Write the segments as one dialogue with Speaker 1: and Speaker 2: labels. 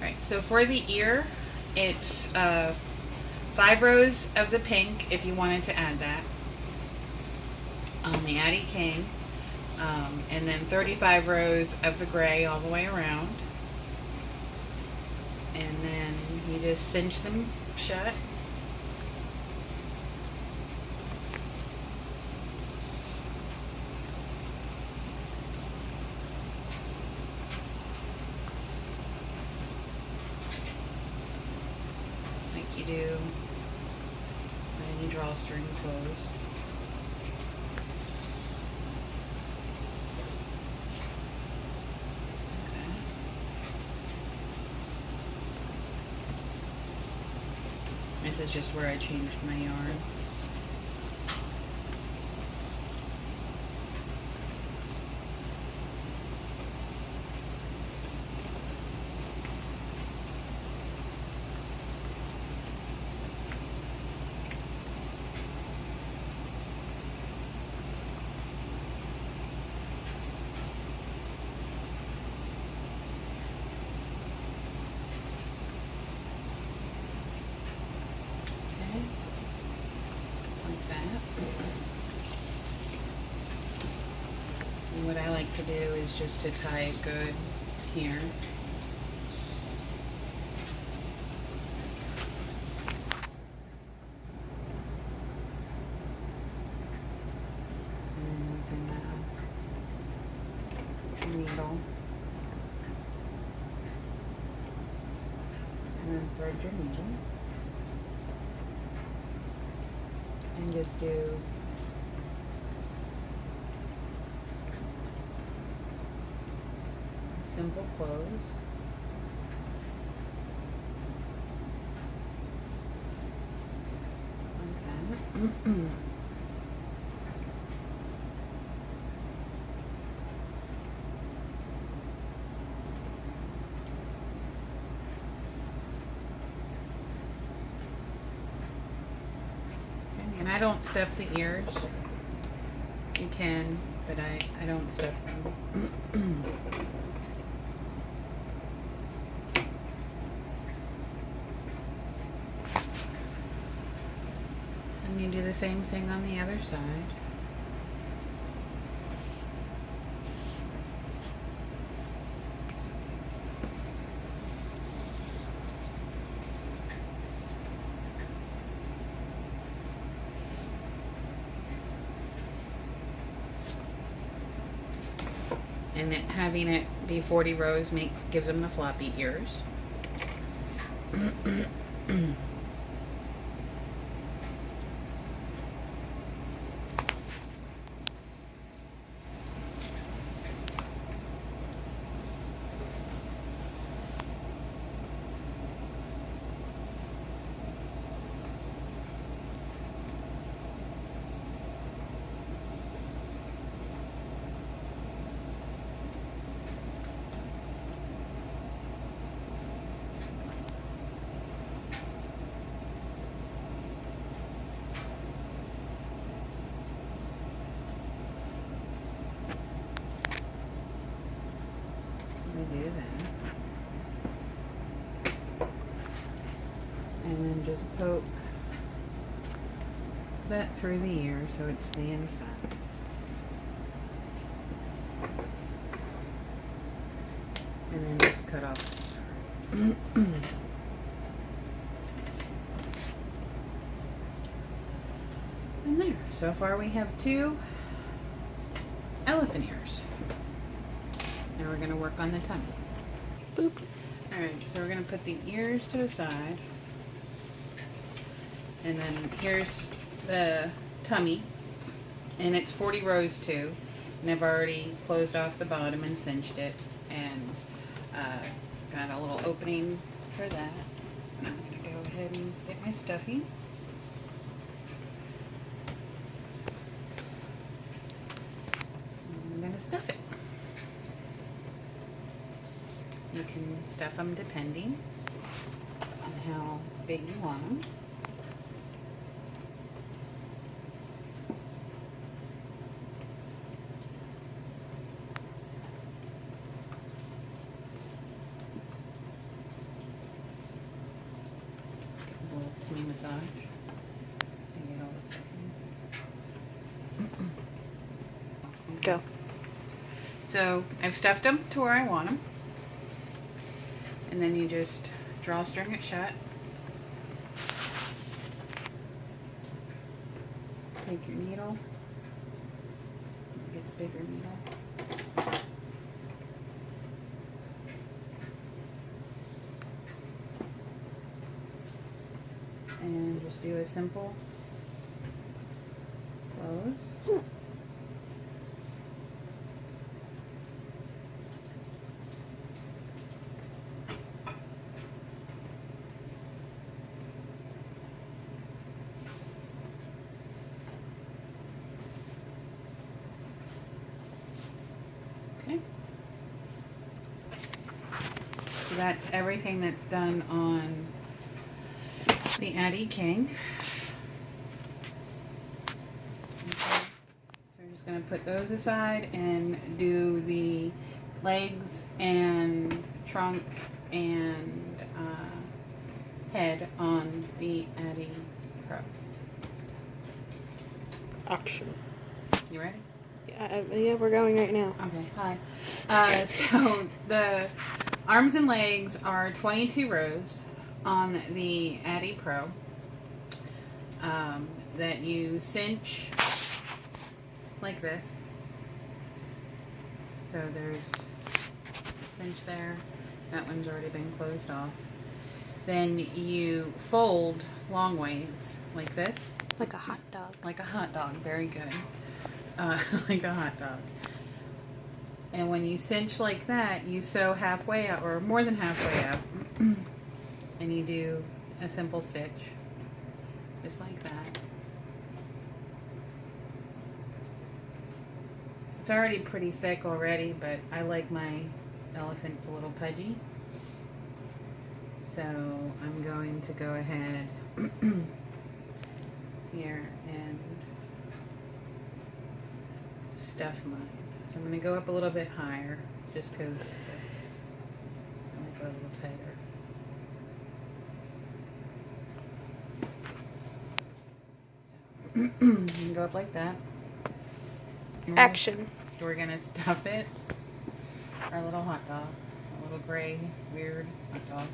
Speaker 1: Alright, so for the ear, it's 5 rows of the pink if you wanted to add that on the Addi King, and then 35 rows of the gray all the way around, and then you just cinch them shut. Like you do when you drawstring close. This is just where I changed my yarn. And what I like to do is just to tie it good here. And you can needle. And then thread your needle. And just do simple close. Okay. And I don't stuff the ears. You can, but I don't stuff them. And you do the same thing on the other side. And having it be 40 rows gives them the floppy ears. Do that, and then just poke that through the ear so it's the inside. And then just cut off. And there, so far we have 2 elephant ears. Now we're going to work on the tummy. Boop. Alright, so we're going to put the ears to the side. And then here's the tummy. And it's 40 rows too. And I've already closed off the bottom and cinched it. And got a little opening for that. And I'm going to go ahead and get my stuffing. And I'm going to stuff it. You can stuff them depending on how big you want them. me massage. And get all this stuff in.
Speaker 2: Go.
Speaker 1: So I've stuffed them to where I want them. And then you just drawstring it shut. Take your needle. Get the bigger needle. And just do a simple close. Okay. So that's everything that's done on the Addi King. Okay. So we're just going to put those aside and do the legs and trunk and head on the Addi Pro.
Speaker 2: Action.
Speaker 1: You ready?
Speaker 2: Yeah, we're going right now.
Speaker 1: Okay, hi. So the arms and legs are 22 rows on the Addi Pro that you cinch like this. So there's cinch there. That one's already been closed off. Then you fold long ways like this.
Speaker 2: Like a hot dog.
Speaker 1: Like a hot dog. Very good. Like a hot dog. And when you cinch like that, you sew halfway up, or more than halfway up, and you do a simple stitch, just like that. It's already pretty thick already, but I like my elephants a little pudgy. So I'm going to go ahead here and stuff mine. So I'm going to go up a little bit higher, just because that's going to go a little tighter. So, you can go up like that.
Speaker 2: Action.
Speaker 1: We're going to stuff it. Our little hot dog. A little gray, weird hot dog.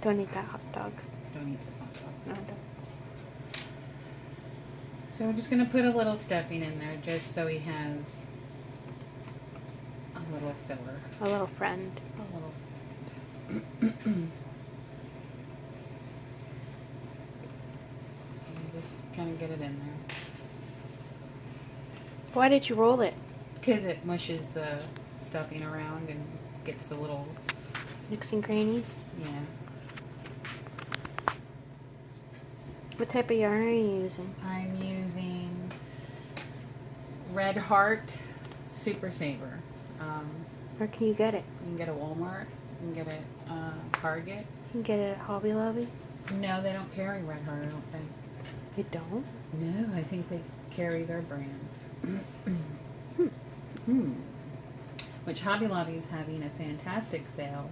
Speaker 2: Don't eat that hot dog.
Speaker 1: Don't eat this hot dog.
Speaker 2: No, don't.
Speaker 1: So we're just going to put a little stuffing in there, just so he has a little filler.
Speaker 2: A little friend.
Speaker 1: A little friend. And just kind of get it in there.
Speaker 2: Why did you roll it?
Speaker 1: Because it mushes the stuffing around and gets the little...
Speaker 2: Nooks and crannies?
Speaker 1: Yeah.
Speaker 2: What type of yarn are you using?
Speaker 1: I'm using Red Heart Super Saver.
Speaker 2: Where can you get it?
Speaker 1: You can get it at Walmart. You can get it Target.
Speaker 2: You can get it at Hobby Lobby?
Speaker 1: No, they don't carry Red Heart, I don't think.
Speaker 2: You don't?
Speaker 1: No, I think they carry their brand. Which Hobby Lobby is having a fantastic sale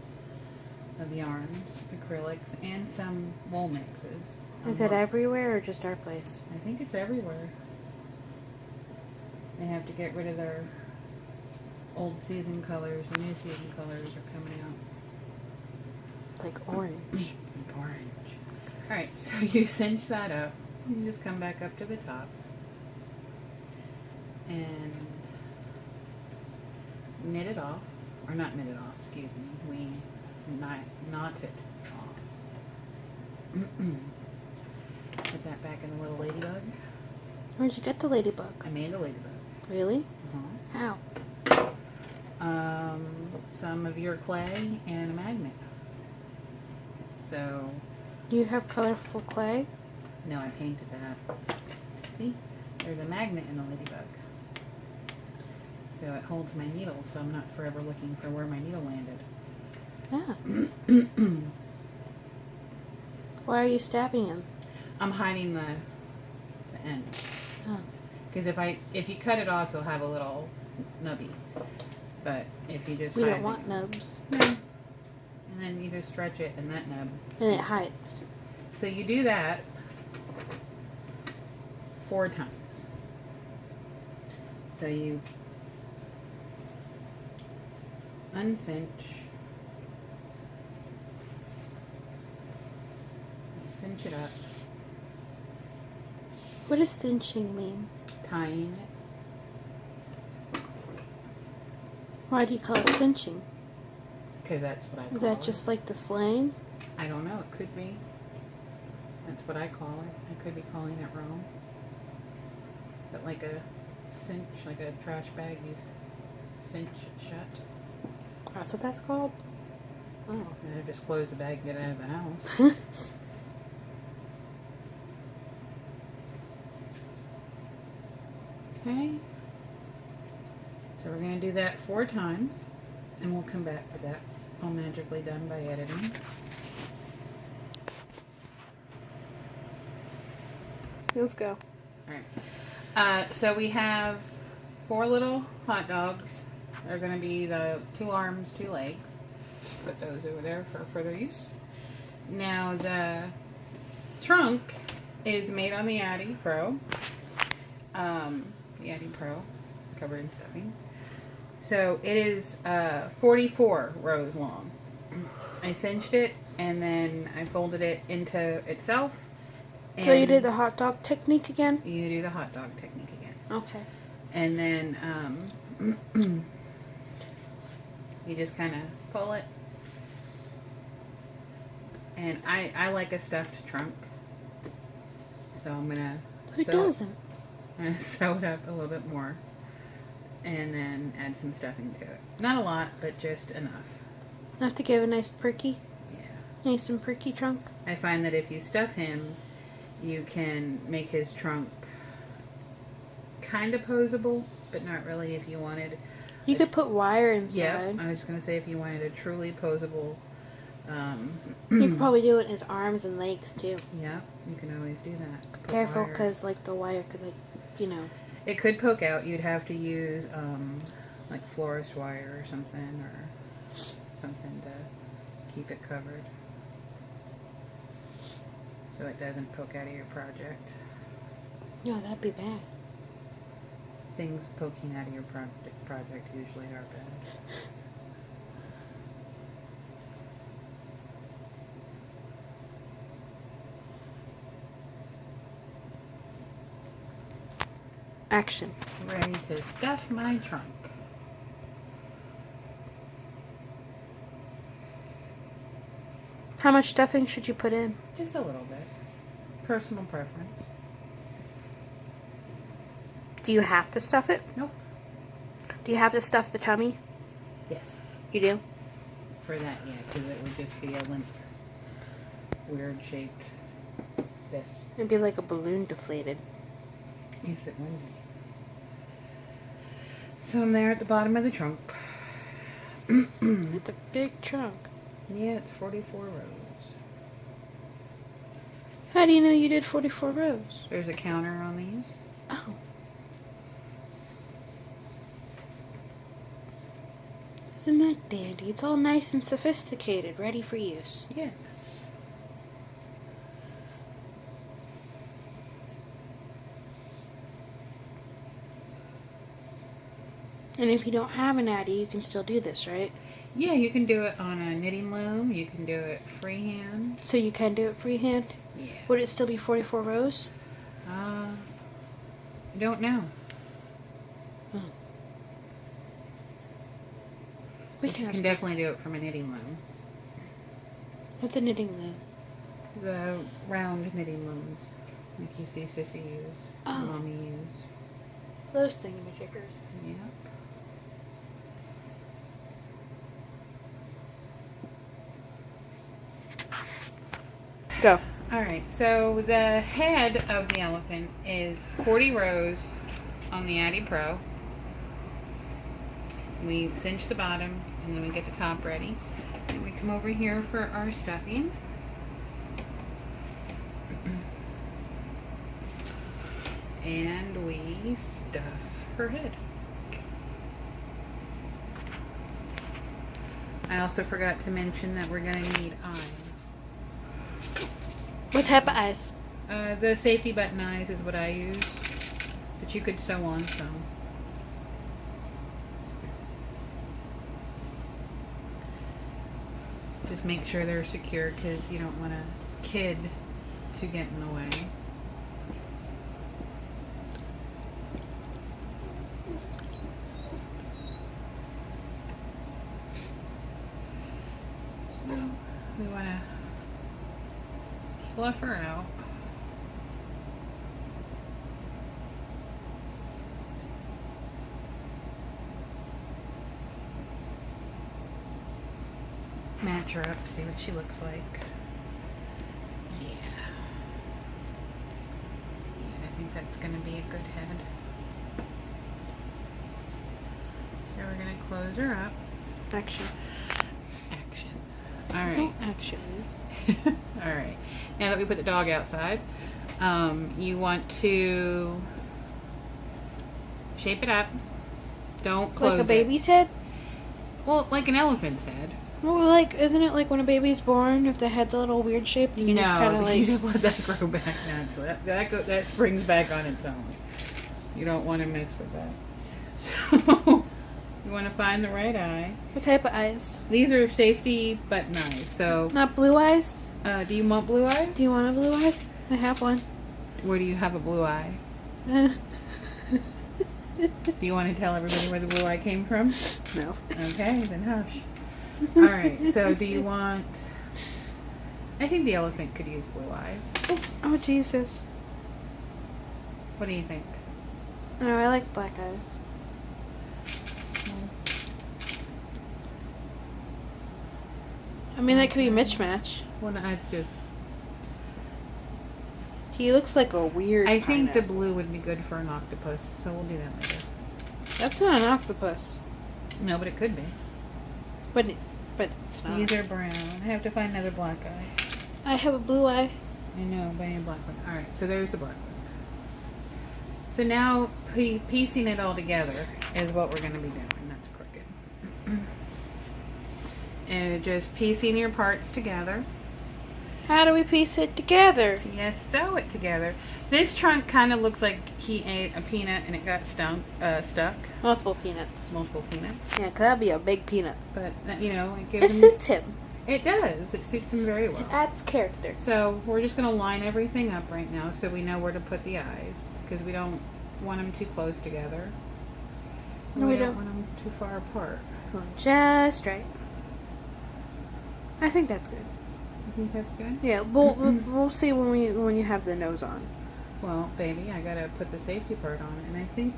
Speaker 1: of yarns, acrylics, and some wool mixes.
Speaker 2: Is it everywhere or just our place?
Speaker 1: I think it's everywhere. They have to get rid of their old season colors. The new season colors are coming out.
Speaker 2: Like orange.
Speaker 1: Like orange. Alright, so you cinch that up. You just come back up to the top. And knit it off. Or not knit it off, excuse me. We knot it off. Put that back in the little ladybug.
Speaker 2: Where'd you get the ladybug?
Speaker 1: I made a ladybug.
Speaker 2: Really?
Speaker 1: Uh-huh.
Speaker 2: How?
Speaker 1: Some of your clay and a magnet. So,
Speaker 2: You have colorful clay?
Speaker 1: no, I painted that. See? There's a magnet in the ladybug. So it holds my needle, so I'm not forever looking for where my needle landed.
Speaker 2: Yeah. Why are you stabbing him?
Speaker 1: I'm hiding the end.
Speaker 2: Oh.
Speaker 1: Because if you cut it off, you'll have a little nubby. But if you just
Speaker 2: We
Speaker 1: hide
Speaker 2: don't want nubs.
Speaker 1: No. And then you just stretch it and that nub.
Speaker 2: And it hides.
Speaker 1: So you do that, 4 times. So you uncinch, cinch it up,
Speaker 2: What does cinching mean?
Speaker 1: tying it,
Speaker 2: Why do you call it cinching?
Speaker 1: because that's what I call
Speaker 2: Is that
Speaker 1: it.
Speaker 2: just like the slang?
Speaker 1: I don't know, it could be. That's what I call it. I could be calling it wrong. But like a cinch, like a trash bag, you cinch it shut.
Speaker 2: That's what that's called? Oh.
Speaker 1: And I just close the bag and get out of the house. Okay. So we're going to do that 4 times. And we'll come back to that all magically done by editing.
Speaker 2: Let's go.
Speaker 1: Alright. So we have 4 little hot dogs. They're going to be the 2 arms, 2 legs. Put those over there for further use. Now the trunk is made on the Addi Pro. The Addi Pro, covered in stuffing. So it is 44 rows long. I cinched it and then I folded it into itself.
Speaker 2: So you did the hot dog technique again?
Speaker 1: You do the hot dog technique again.
Speaker 2: Okay.
Speaker 1: And then you just kind of pull it. And I like a stuffed trunk. So I'm going to
Speaker 2: Who doesn't?
Speaker 1: I'm going to sew it up a little bit more. And then add some stuffing to it. Not a lot, but just enough.
Speaker 2: Enough to give a nice perky?
Speaker 1: Yeah.
Speaker 2: Nice and perky trunk?
Speaker 1: I find that if you stuff him, you can make his trunk kind of posable, but not really if you wanted.
Speaker 2: You could put wire inside.
Speaker 1: Yeah, I was going to say if you wanted a truly posable.
Speaker 2: You could probably do it in his arms and legs too.
Speaker 1: Yeah, you can always do that. Put
Speaker 2: Careful,
Speaker 1: wire.
Speaker 2: because like the wire could
Speaker 1: It could poke out. You'd have to use like florist wire or something to keep it covered, so it doesn't poke out of your project.
Speaker 2: No, that'd be bad.
Speaker 1: Things poking out of your project usually are bad.
Speaker 2: Action.
Speaker 1: Ready to stuff my trunk.
Speaker 2: How much stuffing should you put in?
Speaker 1: Just a little bit. Personal preference.
Speaker 2: Do you have to stuff it?
Speaker 1: Nope.
Speaker 2: Do you have to stuff the tummy?
Speaker 1: Yes.
Speaker 2: You do?
Speaker 1: For that, yeah, because it would just be a limp, weird shaped this.
Speaker 2: It'd be like a balloon deflated.
Speaker 1: Yes, it would. So I'm there at the bottom of the trunk.
Speaker 2: It's a big trunk.
Speaker 1: Yeah, it's 44 rows.
Speaker 2: How do you know you did 44 rows?
Speaker 1: There's a counter on these.
Speaker 2: Oh. Isn't that dandy? It's all nice and sophisticated, ready for use.
Speaker 1: Yes.
Speaker 2: And if you don't have an Addi, you can still do this, right?
Speaker 1: Yeah, you can do it on a knitting loom. You can do it freehand.
Speaker 2: So you can do it freehand?
Speaker 1: Yeah.
Speaker 2: Would it still be 44 rows?
Speaker 1: I don't know.
Speaker 2: Oh.
Speaker 1: But you can definitely do it from a knitting loom.
Speaker 2: What's a knitting loom?
Speaker 1: The round knitting looms, like you see Sissy use,
Speaker 2: Oh.
Speaker 1: Mommy use.
Speaker 2: Those thingamajiggers.
Speaker 1: Yep.
Speaker 2: Go.
Speaker 1: Alright, so the head of the elephant is 40 rows on the Addi Pro. We cinch the bottom and then we get the top ready. And we come over here for our stuffing. And we stuff her head. I also forgot to mention that we're going to need eyes.
Speaker 2: What type of eyes?
Speaker 1: The safety button eyes is what I use. But you could sew on some. Just make sure they're secure because you don't want a kid to get in the way. So we want to fluff her out. Match her up, see what she looks like. Yeah. Yeah, I think that's going to be a good head. So we're going to close her up.
Speaker 2: Action.
Speaker 1: Action. Alright.
Speaker 2: Action.
Speaker 1: Alright. Now that we put the dog outside, you want to shape it up. Don't close
Speaker 2: Like a baby's head?
Speaker 1: Well, like an elephant's head.
Speaker 2: Well, like, isn't it like when a baby's born, if the head's a little weird shaped, you can just kind of like...
Speaker 1: you just let that grow back naturally. That springs back on its own. You don't want to mess with that. So, you want to find the right eye.
Speaker 2: What type of eyes?
Speaker 1: These are safety button eyes. So,
Speaker 2: Not blue eyes?
Speaker 1: do you want blue eyes?
Speaker 2: Do you want a blue eye? I have one.
Speaker 1: Where do you have a blue eye? Do you want to tell everybody where the blue eye came from?
Speaker 2: No.
Speaker 1: Okay, then hush. Alright, so do you want... I think the elephant could use blue eyes.
Speaker 2: Oh, Jesus.
Speaker 1: What do you think?
Speaker 2: No, I like black eyes. I mean, that could be mismatch.
Speaker 1: Well, no, it's just...
Speaker 2: He looks like a weird
Speaker 1: I think the
Speaker 2: kinda.
Speaker 1: blue would be good for an octopus, so we'll do that later.
Speaker 2: That's not an octopus.
Speaker 1: No, but it could be.
Speaker 2: But it's not.
Speaker 1: These are brown. I have to find another black eye.
Speaker 2: I have a blue eye.
Speaker 1: I know, but I need a black one. Alright, so there's the black one. So now, piecing it all together is what we're going to be doing. That's crooked. And just piecing your parts together.
Speaker 2: How do we piece it together?
Speaker 1: Yes, sew it together. This trunk kind of looks like he ate a peanut and it got stuck.
Speaker 2: Multiple peanuts.
Speaker 1: Multiple peanuts.
Speaker 2: Yeah, 'cause that'd be a big peanut.
Speaker 1: But, you know, it
Speaker 2: It
Speaker 1: gives him...
Speaker 2: suits him.
Speaker 1: It does. It suits him very well.
Speaker 2: It adds character.
Speaker 1: So we're just going to line everything up right now so we know where to put the eyes. Because we don't want them too close together.
Speaker 2: No, we don't.
Speaker 1: want them too far apart.
Speaker 2: Going just right. I think that's good.
Speaker 1: You think that's good?
Speaker 2: Yeah, we'll see when you have the nose on.
Speaker 1: Well, baby, I got to put the safety part on. And I think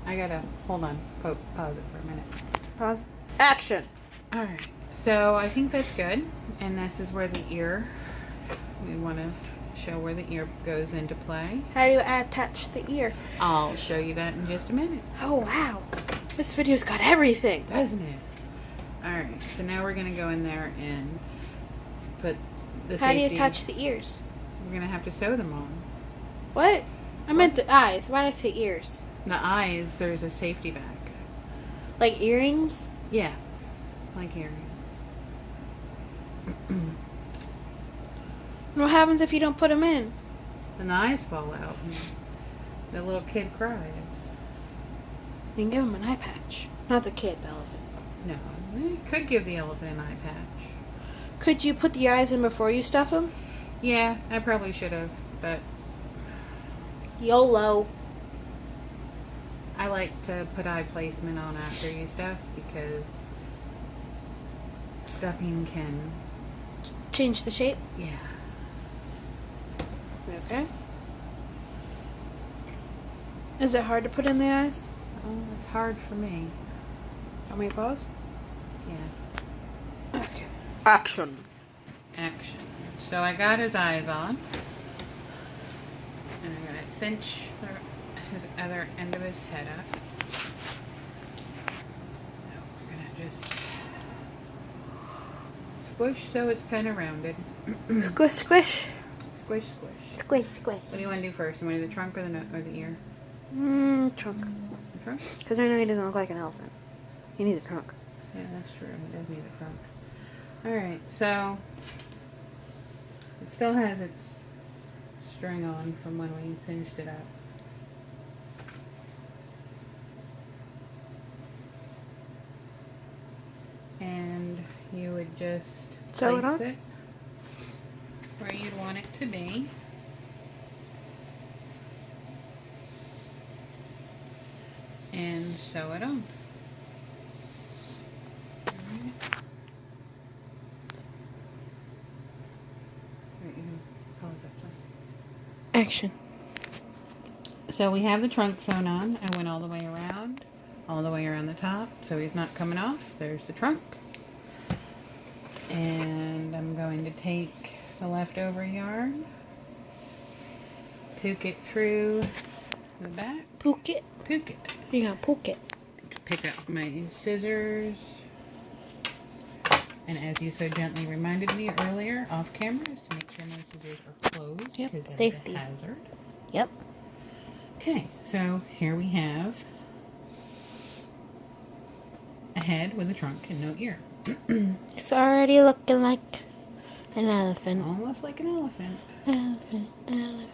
Speaker 1: I got to... Hold on. Pause it for a minute.
Speaker 2: Pause. Action.
Speaker 1: Alright. So I think that's good. And this is where the ear... We want to show where the ear goes into play.
Speaker 2: How do you attach the ear?
Speaker 1: I'll show you that in just a minute.
Speaker 2: Oh, wow. This video's got everything.
Speaker 1: Doesn't it? Alright, so now we're going to go in there and put the
Speaker 2: How do
Speaker 1: safety...
Speaker 2: you attach the ears?
Speaker 1: We're going to have to sew them on.
Speaker 2: What? I meant the eyes. Why did I say ears?
Speaker 1: The eyes, there's a safety back.
Speaker 2: Like earrings?
Speaker 1: Yeah, like earrings.
Speaker 2: What happens if you don't put them in?
Speaker 1: Then the eyes fall out and the little kid cries.
Speaker 2: You can give him an eye patch. Not the kid, the elephant.
Speaker 1: No, we could give the elephant an eye patch.
Speaker 2: Could you put the eyes in before you stuff them?
Speaker 1: Yeah, I probably should have, but
Speaker 2: YOLO.
Speaker 1: I like to put eye placement on after you stuff because stuffing can...
Speaker 2: Change the shape?
Speaker 1: Yeah.
Speaker 2: Okay. Is it hard to put in the eyes?
Speaker 1: Oh, it's hard for me.
Speaker 2: Want me to pause?
Speaker 1: Yeah.
Speaker 2: Okay. Action.
Speaker 1: Action. So I got his eyes on. And I'm going to cinch his other end of his head up. So we're going to just squish so it's kind of rounded.
Speaker 2: Squish, squish.
Speaker 1: Squish, squish.
Speaker 2: Squish, squish.
Speaker 1: What do you want to do first? You want to do the trunk or the ear?
Speaker 2: Trunk.
Speaker 1: The trunk?
Speaker 2: Because I know he doesn't look like an elephant. He needs a trunk.
Speaker 1: Yeah, that's true. It does need a trunk. Alright, so it still has its string on from when we cinched it up. And you would just
Speaker 2: Sew it
Speaker 1: place
Speaker 2: on?
Speaker 1: it where you'd want it to be. And sew it on. Alright. Right, you can pause that, please.
Speaker 2: Action.
Speaker 1: So we have the trunk sewn on. I went all the way around the top, so he's not coming off. There's the trunk. And I'm going to take the leftover yarn, poke it through the back.
Speaker 2: Poke it.
Speaker 1: Poke it.
Speaker 2: You gotta poke it.
Speaker 1: Pick up my scissors. And as you so gently reminded me earlier, off camera, is to make sure my scissors are closed.
Speaker 2: Yep,
Speaker 1: because
Speaker 2: safety.
Speaker 1: it's a hazard.
Speaker 2: Yep.
Speaker 1: Okay, so here we have a head with a trunk and no ear.
Speaker 2: It's already looking like an elephant.
Speaker 1: Almost like an elephant.
Speaker 2: Elephant, elephant.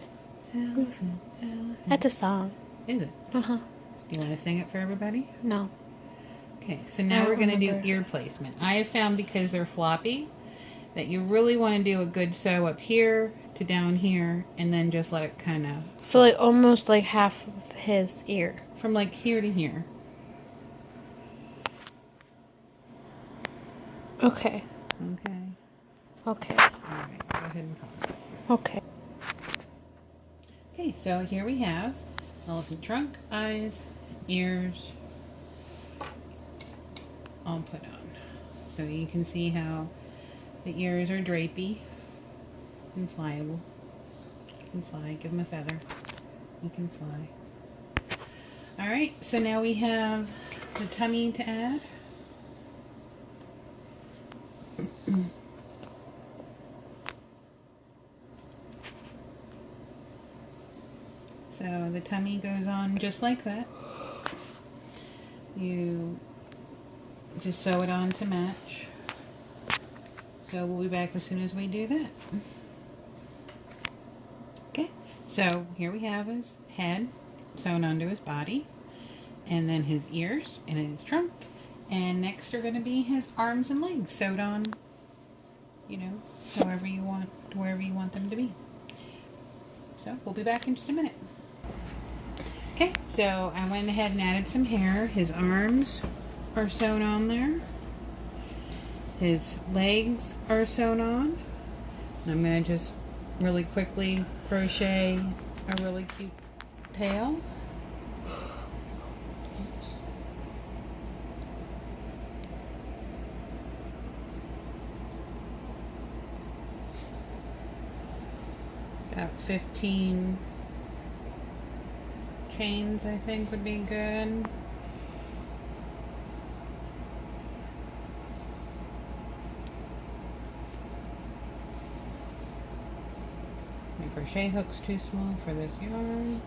Speaker 1: Elephant, elephant.
Speaker 2: That's a song.
Speaker 1: Is it?
Speaker 2: Uh-huh.
Speaker 1: Do you want to sing it for everybody?
Speaker 2: No.
Speaker 1: Okay, so now we're going to do
Speaker 2: remember.
Speaker 1: ear placement. I have found, because they're floppy, that you really want to do a good sew up here to down here, and then just let it kind of...
Speaker 2: So like almost like half of his ear.
Speaker 1: From like here to here.
Speaker 2: Okay.
Speaker 1: Okay.
Speaker 2: Okay.
Speaker 1: Alright, go ahead and pause it.
Speaker 2: Okay.
Speaker 1: Okay, so here we have elephant trunk, eyes, ears, all put on. So you can see how the ears are drapey and flyable. You can fly, give him a feather. He can fly. Alright, so now we have the tummy to add. So the tummy goes on just like that. You just sew it on to match. So we'll be back as soon as we do that. Okay, so here we have his head sewn onto his body, and then his ears and his trunk, and next are going to be his arms and legs sewed on, you know, however you want, wherever you want them to be. So we'll be back in just a minute. Okay, so I went ahead and added some hair. His arms are sewn on there. His legs are sewn on. I'm going to just really quickly crochet a really cute tail. Oops. About 15 chains, I think, would be good. My crochet hook's too small for this yarn.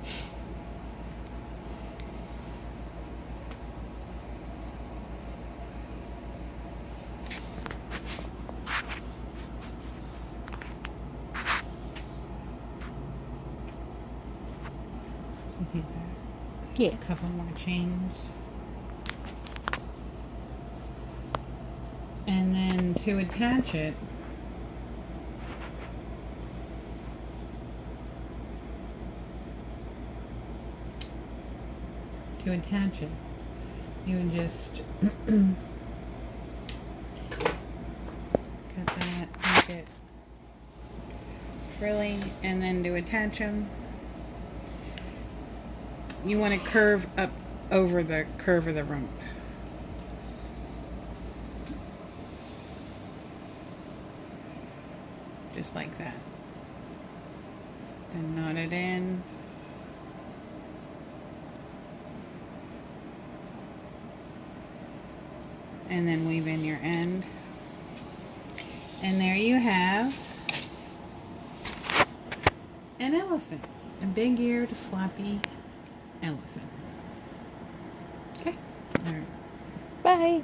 Speaker 1: I think that.
Speaker 2: Yeah.
Speaker 1: A couple more chains. And then to attach it, you would just cut that, make it frilly, and then to attach them, you want to curve up over the curve of the rump. Just like that. And knot it in. And then weave in your end. And there you have an elephant. A big-eared, floppy elephant. Okay. All right.
Speaker 2: Bye.